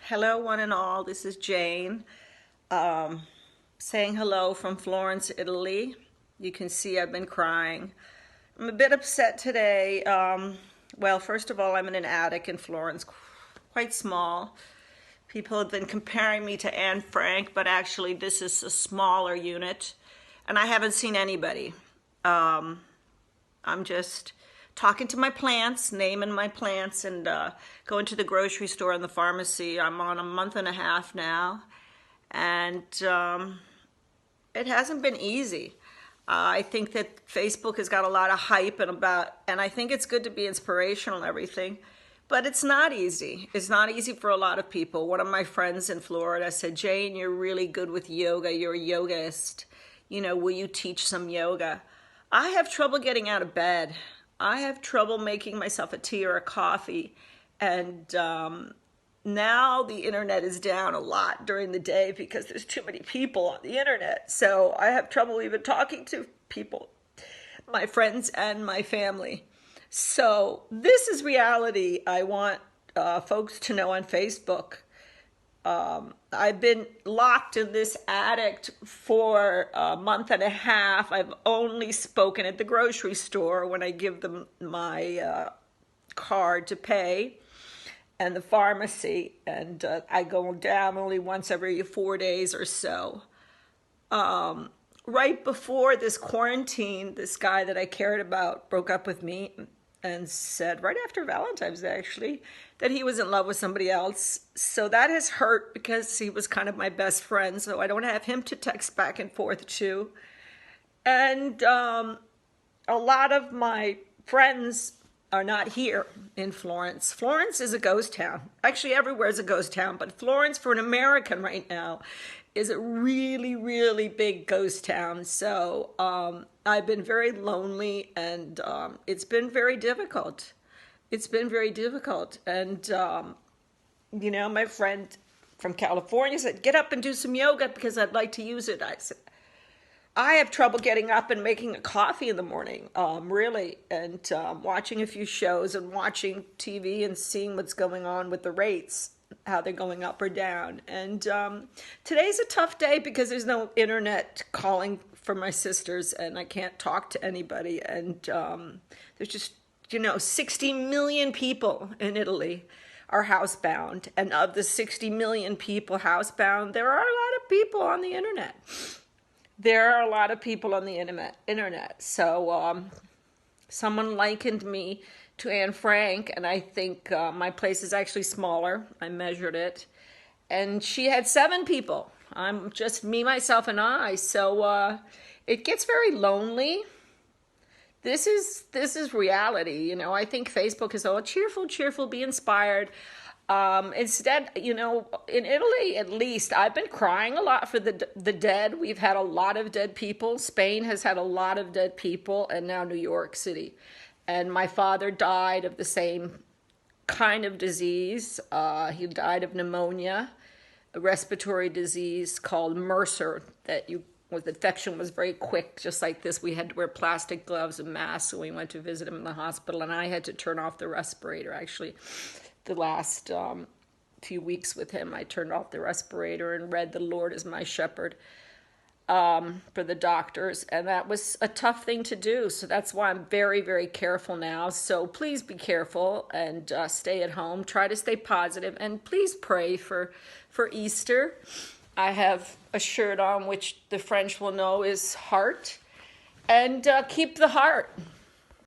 Hello, one and all. This is Jane saying hello from Florence, Italy. You can see I've been crying. I'm a bit upset today. Well, first of all, I'm in an attic in Florence, quite small. People have been comparing me to Anne Frank, but actually, this is a smaller unit, and I haven't seen anybody. I'm just talking to my plants, naming my plants, and going to the grocery store and the pharmacy. I'm on a month and a half now, and it hasn't been easy. I think that Facebook has got a lot of hype and I think it's good to be inspirational and everything, but it's not easy. It's not easy for a lot of people. One of my friends in Florida said, "Jane, you're really good with yoga. You're a yogaist. Will you teach some yoga?" I have trouble getting out of bed. I have trouble making myself a tea or a coffee. And now the internet is down a lot during the day because there's too many people on the internet. So I have trouble even talking to people, my friends and my family. So this is reality. I want folks to know on Facebook. I've been locked in this attic for a month and a half. I've only spoken at the grocery store when I give them my card to pay, and the pharmacy, and I go down only once every 4 days or so. Right before this quarantine, this guy that I cared about broke up with me and said, right after Valentine's actually, that he was in love with somebody else. So that has hurt because he was kind of my best friend. So I don't have him to text back and forth to. And a lot of my friends are not here in Florence. Florence is a ghost town. Actually, everywhere is a ghost town, but Florence, for an American right now, is a really, really big ghost town. So I've been very lonely, and it's been very difficult. It's been very difficult. And, my friend from California said, "Get up and do some yoga because I'd like to use it." I said, I have trouble getting up and making a coffee in the morning, really, and watching a few shows and watching TV and seeing what's going on with the rates, how they're going up or down. And today's a tough day because there's no internet calling for my sisters, and I can't talk to anybody. And there's just, 60 million people in Italy are housebound. And of the 60 million people housebound, there are a lot of people on the internet. There are a lot of people on the internet. So someone likened me to Anne Frank, and I think my place is actually smaller. I measured it, and she had 7 people. I'm just me, myself, and I. So it gets very lonely. This is reality. I think Facebook is all cheerful, be inspired. Instead, in Italy, at least, I've been crying a lot for the dead. We've had a lot of dead people. Spain has had a lot of dead people, and now New York City. And my father died of the same kind of disease. He died of pneumonia, a respiratory disease called Mercer, the infection was very quick, just like this. We had to wear plastic gloves and masks when we went to visit him in the hospital, and I had to turn off the respirator, actually. The last few weeks with him, I turned off the respirator and read "The Lord is my shepherd" for the doctors, and that was a tough thing to do. So that's why I'm very, very careful now. So please be careful and stay at home. Try to stay positive, and please pray for Easter. I have a shirt on which the French will know is heart, and keep the heart.